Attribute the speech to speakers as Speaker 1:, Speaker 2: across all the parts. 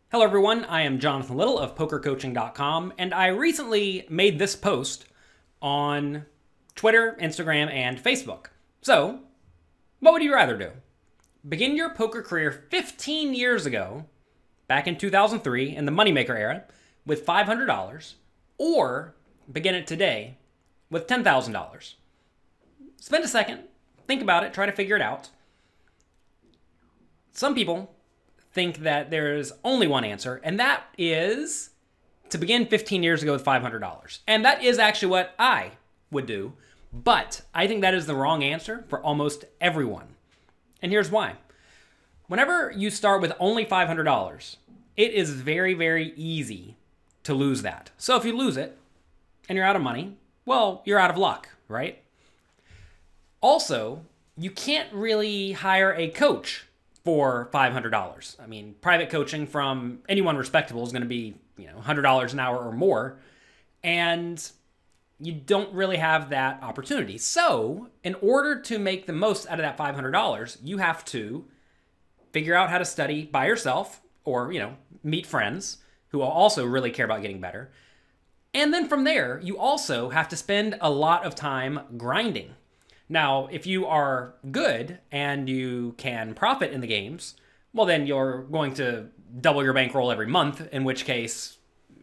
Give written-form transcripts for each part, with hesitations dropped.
Speaker 1: Hello everyone, I am Jonathan Little of PokerCoaching.com, and I recently made this post on Twitter, Instagram, and Facebook. So, what would you rather do? Begin your poker career 15 years ago, back in 2003, in the Moneymaker era, with $500, or begin it today with $10,000? Spend a second, think about it, try to figure it out. Some people think that there's only one answer, and that is to begin 15 years ago with $500. And that is actually what I would do, but I think that is the wrong answer for almost everyone. And here's why. Whenever you start with only $500, it is very, very easy to lose that. So if you lose it and you're out of money, well, you're out of luck, right? Also, you can't really hire a coach for $500. I mean, private coaching from anyone respectable is going to be, $100 an hour or more, and you don't really have that opportunity. So, in order to make the most out of that $500, you have to figure out how to study by yourself or, meet friends who will also really care about getting better. And then from there, you also have to spend a lot of time grinding. Now, if you are good and you can profit in the games, well, then you're going to double your bankroll every month, in which case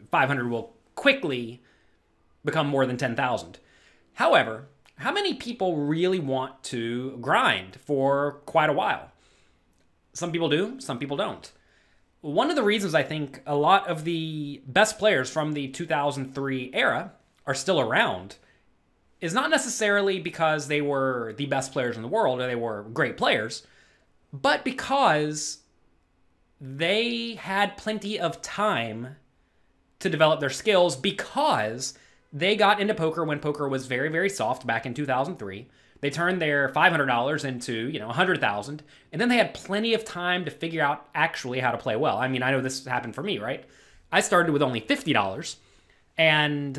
Speaker 1: 500 will quickly become more than 10,000. However, how many people really want to grind for quite a while? Some people do, some people don't. One of the reasons I think a lot of the best players from the 2003 era are still around is not necessarily because they were the best players in the world or they were great players, but because they had plenty of time to develop their skills, because they got into poker when poker was very, very soft back in 2003. They turned their $500 into, $100,000, and then they had plenty of time to figure out actually how to play well. I mean, I know this happened for me, right? I started with only $50, and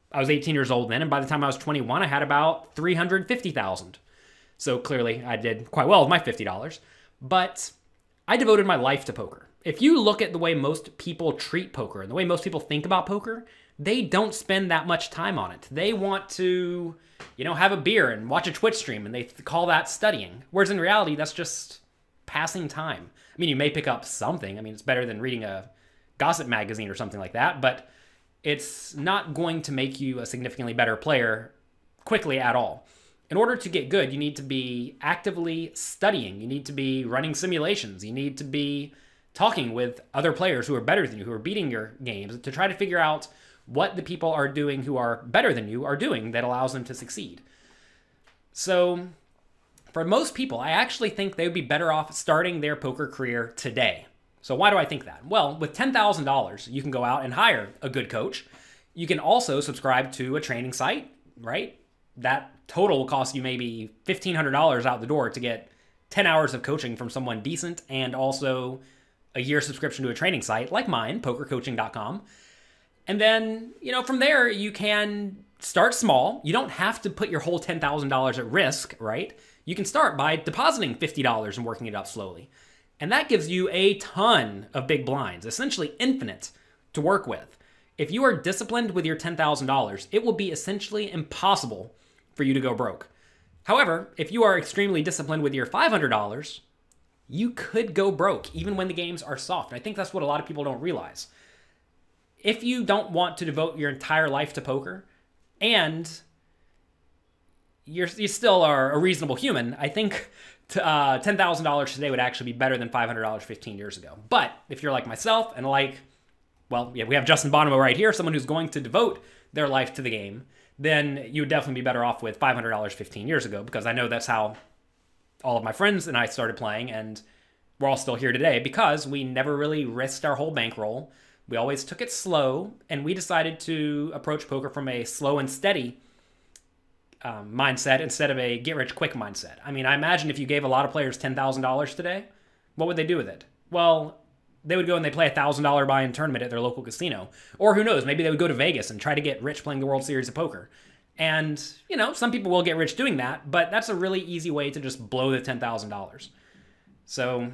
Speaker 1: I was 18 years old then, and by the time I was 21, I had about $350,000. So clearly, I did quite well with my $50. But I devoted my life to poker. If you look at the way most people treat poker and the way most people think about poker, they don't spend that much time on it. They want to, have a beer and watch a Twitch stream, and they call that studying. Whereas in reality, that's just passing time. I mean, you may pick up something. I mean, it's better than reading a gossip magazine or something like that, but it's not going to make you a significantly better player quickly at all. In order to get good, you need to be actively studying. You need to be running simulations. You need to be talking with other players who are better than you, who are beating your games, to try to figure out what the people are doing who are better than you are doing that allows them to succeed. So for most people, I actually think they would be better off starting their poker career today. So why do I think that? Well, with $10,000, you can go out and hire a good coach. You can also subscribe to a training site, right? That total will cost you maybe $1,500 out the door to get 10 hours of coaching from someone decent, and also a year subscription to a training site like mine, PokerCoaching.com. And then, from there, you can start small. You don't have to put your whole $10,000 at risk, right? You can start by depositing $50 and working it up slowly. And that gives you a ton of big blinds, essentially infinite to work with. If you are disciplined with your $10,000, it will be essentially impossible for you to go broke. However, if you are extremely disciplined with your $500, you could go broke even when the games are soft. And I think that's what a lot of people don't realize. If you don't want to devote your entire life to poker and you still are a reasonable human, I think $10,000 today would actually be better than $500 15 years ago. But if you're like myself and we have Justin Bonomo right here, someone who's going to devote their life to the game, then you would definitely be better off with $500 15 years ago, because I know that's how all of my friends and I started playing, and we're all still here today because we never really risked our whole bankroll. We always took it slow, and we decided to approach poker from a slow and steady mindset instead of a get-rich-quick mindset. I mean, I imagine if you gave a lot of players $10,000 today, what would they do with it? Well, they would go and they play a $1,000 buy-in tournament at their local casino. Or who knows, maybe they would go to Vegas and try to get rich playing the World Series of Poker. And, some people will get rich doing that, but that's a really easy way to just blow the $10,000. So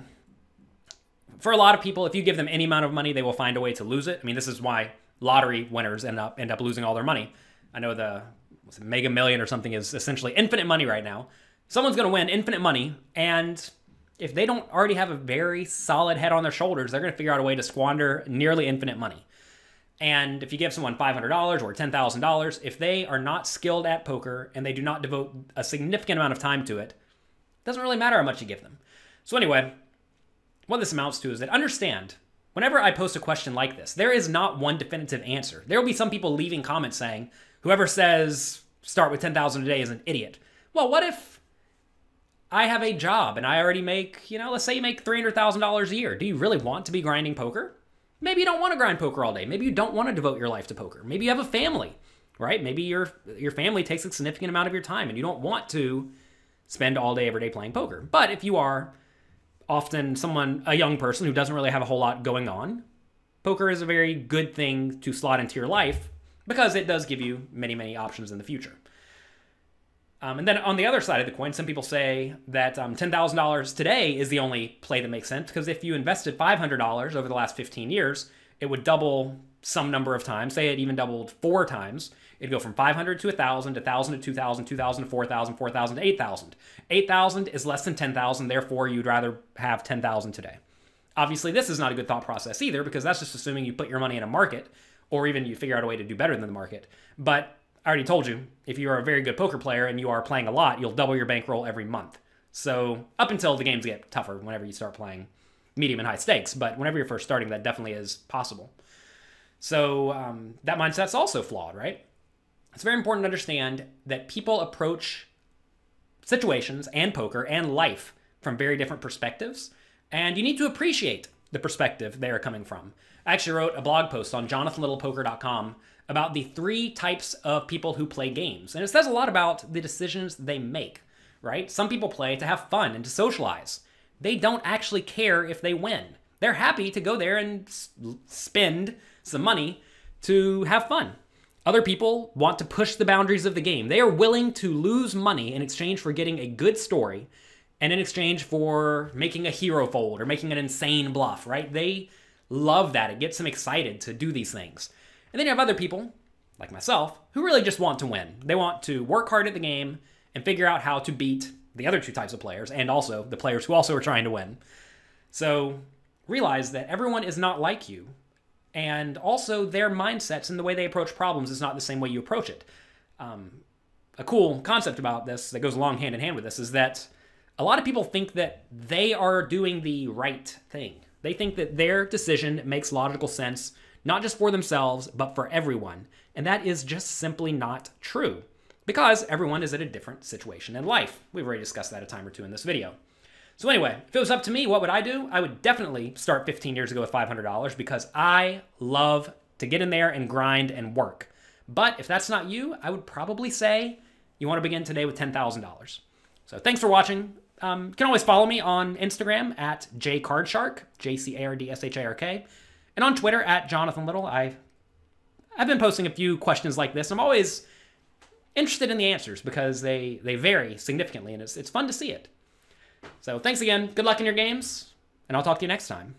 Speaker 1: For a lot of people, if you give them any amount of money, they will find a way to lose it. I mean, this is why lottery winners end up losing all their money. I know the Mega Million or something is essentially infinite money right now. Someone's going to win infinite money, and if they don't already have a very solid head on their shoulders, they're going to figure out a way to squander nearly infinite money. And if you give someone $500 or $10,000, if they are not skilled at poker and they do not devote a significant amount of time to it, it doesn't really matter how much you give them. So anyway, what this amounts to is that understand, whenever I post a question like this, there is not one definitive answer. There will be some people leaving comments saying, whoever says start with $10,000 a day is an idiot. Well, what if I have a job and I already make, let's say you make $300,000 a year. Do you really want to be grinding poker? Maybe you don't want to grind poker all day. Maybe you don't want to devote your life to poker. Maybe you have a family, right? Maybe your family takes a significant amount of your time and you don't want to spend all day, every day playing poker. But if you are often a young person who doesn't really have a whole lot going on, poker is a very good thing to slot into your life because it does give you many, many options in the future. And then on the other side of the coin, some people say that $10,000 today is the only play that makes sense because if you invested $500 over the last 15 years, it would double some number of times. Say it even doubled 4 times. It'd go from 500 to 1,000, 1,000 to 2,000, 2,000 to 4,000, 4,000 to 8,000. 8,000 is less than 10,000, therefore you'd rather have 10,000 today. Obviously, this is not a good thought process either because that's just assuming you put your money in a market or even you figure out a way to do better than the market. But I already told you, if you are a very good poker player and you are playing a lot, you'll double your bankroll every month. So up until the games get tougher, whenever you start playing medium and high stakes, but whenever you're first starting, that definitely is possible. So that mindset's also flawed, right? It's very important to understand that people approach situations and poker and life from very different perspectives, and you need to appreciate the perspective they are coming from. I actually wrote a blog post on jonathanlittlepoker.com about the 3 types of people who play games. And it says a lot about the decisions they make, right? Some people play to have fun and to socialize. They don't actually care if they win. They're happy to go there and spend some money to have fun. Other people want to push the boundaries of the game. They are willing to lose money in exchange for getting a good story and in exchange for making a hero fold or making an insane bluff, right? They love that. It gets them excited to do these things. And then you have other people, like myself, who really just want to win. They want to work hard at the game and figure out how to beat the other 2 types of players and also the players who also are trying to win. So realize that everyone is not like you. And also their mindsets and the way they approach problems is not the same way you approach it. A cool concept about this that goes along hand in hand with this is that a lot of people think that they are doing the right thing. They think that their decision makes logical sense, not just for themselves, but for everyone. And that is just simply not true because everyone is at a different situation in life. We've already discussed that a time or 2 in this video. So anyway, if it was up to me, what would I do? I would definitely start 15 years ago with $500 because I love to get in there and grind and work. But if that's not you, I would probably say you want to begin today with $10,000. So thanks for watching. You can always follow me on Instagram at jcardshark, JCARDSHARK, and on Twitter at Jonathan Little. I've been posting a few questions like this. I'm always interested in the answers because they vary significantly, and it's fun to see it. So thanks again. Good luck in your games, and I'll talk to you next time.